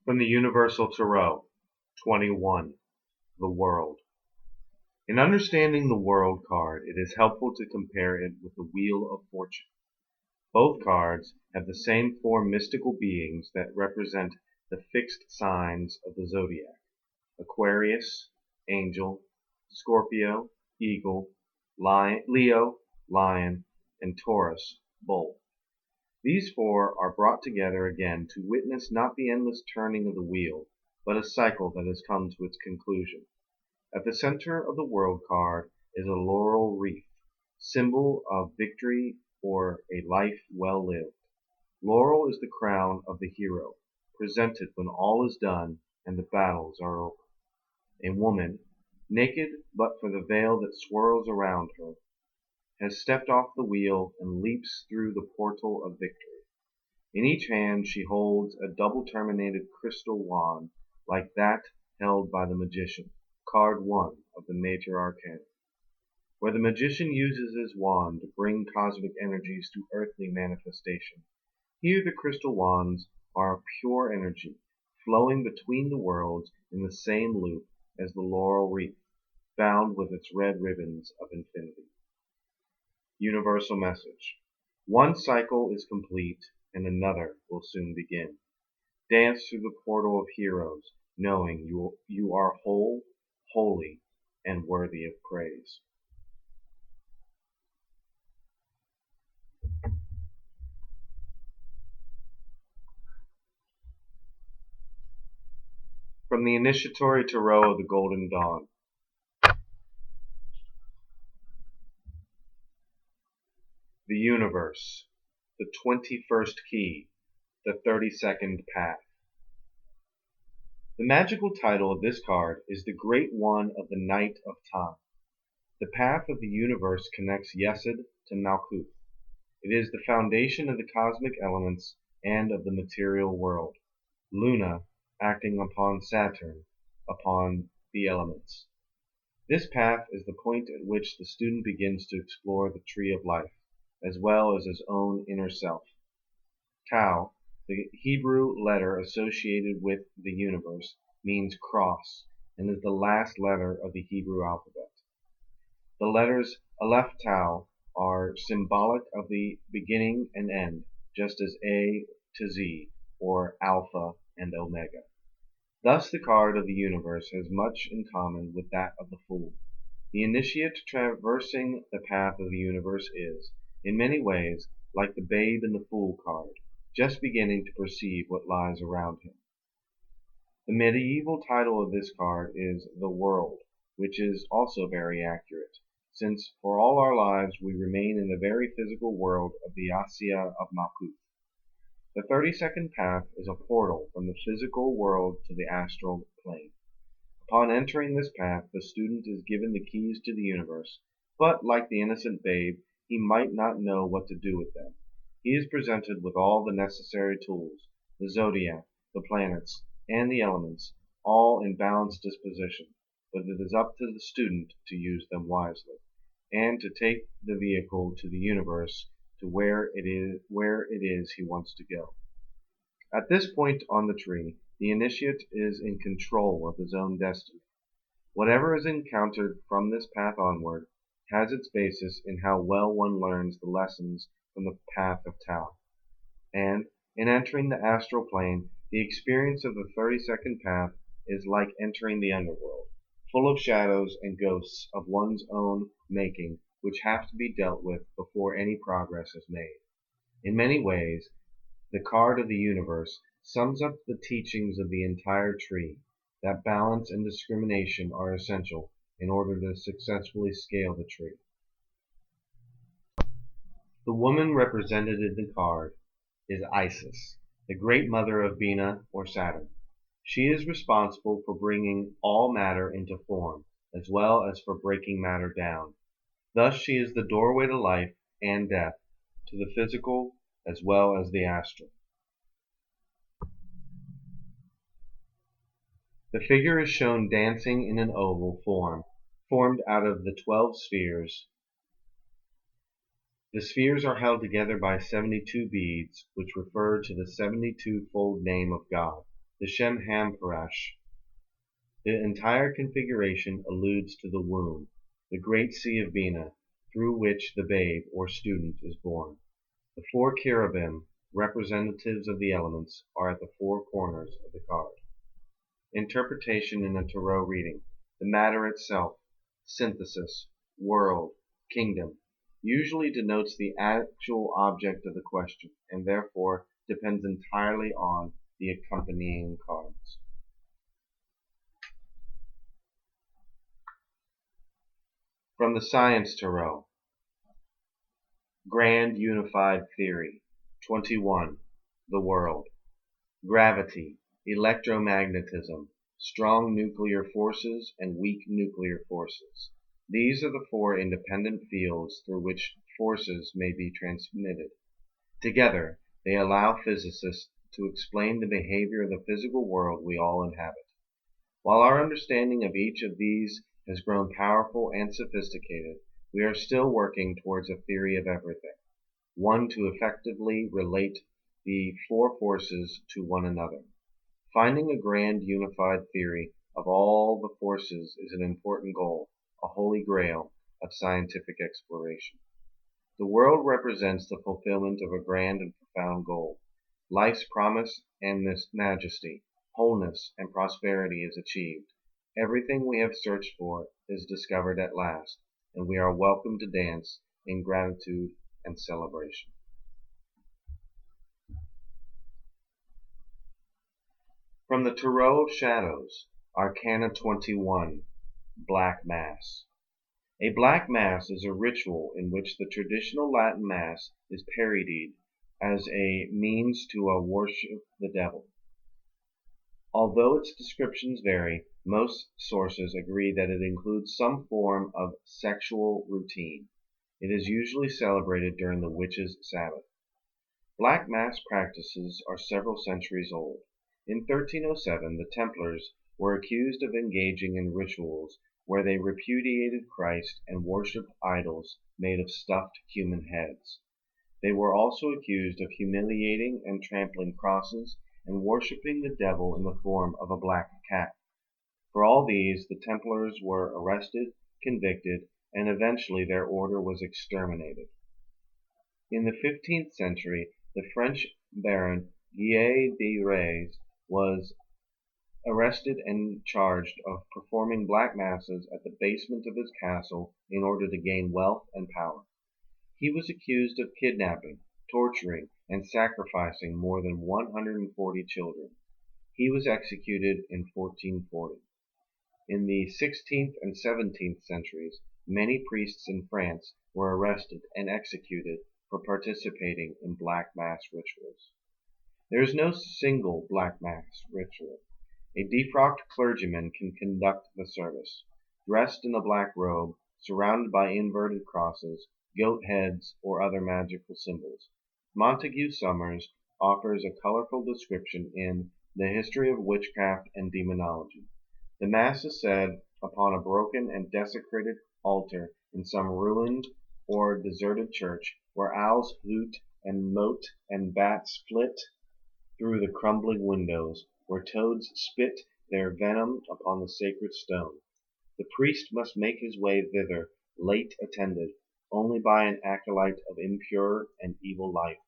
From the Universal Tarot, 21. The World. In understanding the World card, it is helpful to compare it with the Wheel of Fortune. Both cards have the same four mystical beings that represent the fixed signs of the zodiac: Aquarius, Angel; Scorpio, Eagle; Leo, Lion; and Taurus, Bull. These four are brought together again to witness not the endless turning of the wheel, but a cycle that has come to its conclusion. At the center of the World card is a laurel wreath, symbol of victory or a life well lived. Laurel is the crown of the hero, presented when all is done and the battles are over. A woman, naked but for the veil that swirls around her, has stepped off the wheel and leaps through the portal of victory. In each hand she holds a double-terminated crystal wand like that held by the magician, card 1 of the Major Arcana. Where the magician uses his wand to bring cosmic energies to earthly manifestation, here the crystal wands are pure energy, flowing between the worlds in the same loop as the laurel wreath, bound with its red ribbons of infinity. Universal message. One cycle is complete and another will soon begin. Dance through the portal of heroes, knowing you are whole, holy, and worthy of praise. From the Initiatory Tarot of the Golden Dawn. The Universe, the 21st Key, the 32nd Path. The magical title of this card is the Great One of the Night of Time. The path of the universe connects Yesod to Malkuth. It is the foundation of the cosmic elements and of the material world. Luna acting upon Saturn, upon the elements. This path is the point at which the student begins to explore the tree of life, as well as his own inner self. Tau, the Hebrew letter associated with the universe, means cross and is the last letter of the Hebrew alphabet. The letters Aleph Tau are symbolic of the beginning and end, just as A to Z, or Alpha and Omega. Thus the card of the universe has much in common with that of the Fool. The initiate traversing the path of the universe is, in many ways, like the babe in the Fool card, just beginning to perceive what lies around him. The medieval title of this card is The World, which is also very accurate, since for all our lives we remain in the very physical world of the Asya of Malkuth. The 32nd path is a portal from the physical world to the astral plane. Upon entering this path, the student is given the keys to the universe, but like the innocent babe, he might not know what to do with them. He is presented with all the necessary tools, the zodiac, the planets, and the elements, all in balanced disposition, but it is up to the student to use them wisely, and to take the vehicle to the universe to where it is he wants to go. At this point on the tree, the initiate is in control of his own destiny. Whatever is encountered from this path onward has its basis in how well one learns the lessons from the path of Tau. And in entering the astral plane, the experience of the 32nd path is like entering the underworld, full of shadows and ghosts of one's own making which have to be dealt with before any progress is made. In many ways, the card of the universe sums up the teachings of the entire tree, that balance and discrimination are essential in order to successfully scale the tree. The woman represented in the card is Isis, the great mother of Bina or Saturn. She is responsible for bringing all matter into form, as well as for breaking matter down. Thus she is the doorway to life and death, to the physical as well as the astral. The figure is shown dancing in an oval form, formed out of the 12 spheres. The spheres are held together by 72 beads, which refer to the 72-fold name of God. the Shem Hamperash. The entire configuration alludes to the womb, the great sea of Bina, through which the babe or student is born. The four cherubim, representatives of the elements, are at the four corners of the card. Interpretation in a Tarot reading. The matter itself, synthesis, world, kingdom, usually denotes the actual object of the question, and therefore depends entirely on the accompanying cards. From the Science Tarot. Grand Unified Theory. 21. The World. Gravity, electromagnetism, strong nuclear forces and weak nuclear forces. These are the four independent fields through which forces may be transmitted. Together, they allow physicists to explain the behavior of the physical world we all inhabit. While our understanding of each of these has grown powerful and sophisticated, we are still working towards a theory of everything, one to effectively relate the four forces to one another. Finding a grand unified theory of all the forces is an important goal, a holy grail of scientific exploration. The world represents the fulfillment of a grand and profound goal. Life's promise and majesty, wholeness and prosperity is achieved. Everything we have searched for is discovered at last, and we are welcome to dance in gratitude and celebration. From the Tarot of Shadows, Arcana 21, Black Mass. A Black Mass is a ritual in which the traditional Latin Mass is parodied as a means to worship the devil. Although its descriptions vary, most sources agree that it includes some form of sexual routine. It is usually celebrated during the Witches' Sabbath. Black Mass practices are several centuries old. In 1307, the Templars were accused of engaging in rituals where they repudiated Christ and worshipped idols made of stuffed human heads. They were also accused of humiliating and trampling crosses and worshipping the devil in the form of a black cat. For all these, the Templars were arrested, convicted, and eventually their order was exterminated. In the 15th century, the French baron Guy de Rez was arrested and charged of performing black masses at the basement of his castle in order to gain wealth and power. He was accused of kidnapping, torturing, and sacrificing more than 140 children. He was executed in 1440. In the 16th and 17th centuries, many priests in France were arrested and executed for participating in black mass rituals. There is no single black mass ritual. A defrocked clergyman can conduct the service, dressed in a black robe, surrounded by inverted crosses, goat heads, or other magical symbols. Montague Summers offers a colorful description in The History of Witchcraft and Demonology. The Mass is said upon a broken and desecrated altar in some ruined or deserted church, where owls hoot and mote and bats flit through the crumbling windows, where toads spit their venom upon the sacred stone. The priest must make his way thither, late attended only by an acolyte of impure and evil life.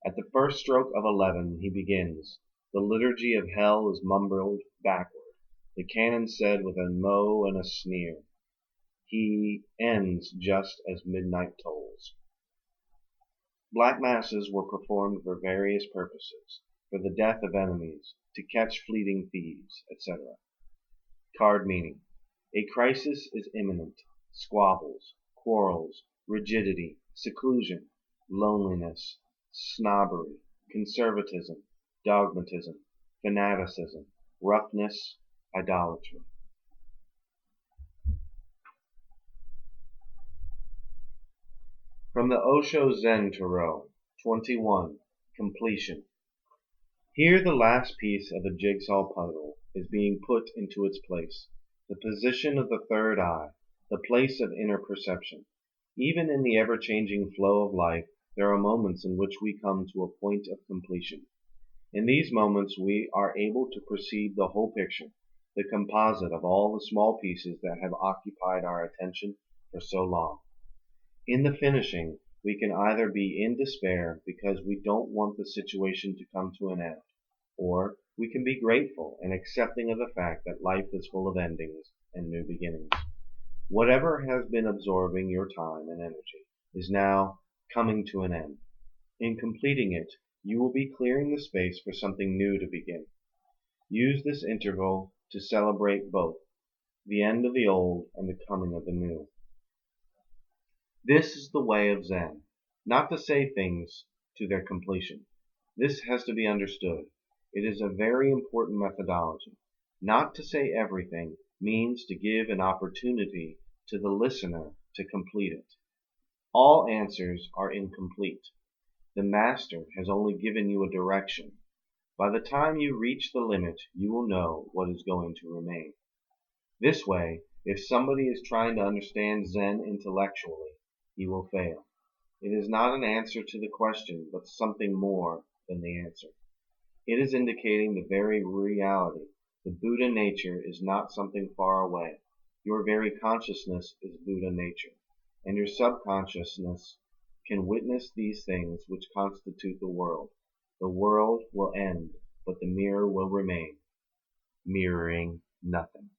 At the first stroke of 11 he begins. The liturgy of hell is mumbled backward, the canon said with a mow and a sneer. He ends just as midnight tolls. Black masses were performed for various purposes, for the death of enemies, to catch fleeting thieves, etc. Card meaning. A crisis is imminent. Squabbles, quarrels, rigidity, seclusion, loneliness, snobbery, conservatism, dogmatism, fanaticism, roughness, idolatry. From the Osho Zen Tarot, 21, Completion. Here the last piece of the jigsaw puzzle is being put into its place, the position of the third eye, the place of inner perception. Even in the ever-changing flow of life, there are moments in which we come to a point of completion. In these moments we are able to perceive the whole picture, the composite of all the small pieces that have occupied our attention for so long. In the finishing, we can either be in despair because we don't want the situation to come to an end, or we can be grateful and accepting of the fact that life is full of endings and new beginnings. Whatever has been absorbing your time and energy is now coming to an end. In completing it, you will be clearing the space for something new to begin. Use this interval to celebrate both the end of the old and the coming of the new. This is the way of Zen, not to say things to their completion. This has to be understood. It is a very important methodology. Not to say everything means to give an opportunity to the listener to complete it. All answers are incomplete. The master has only given you a direction. By the time you reach the limit, you will know what is going to remain. This way, if somebody is trying to understand Zen intellectually, he will fail. It is not an answer to the question, but something more than the answer. It is indicating the very reality. The Buddha nature is not something far away. Your very consciousness is Buddha nature, and your subconsciousness can witness these things which constitute the world. The world will end, but the mirror will remain, mirroring nothing.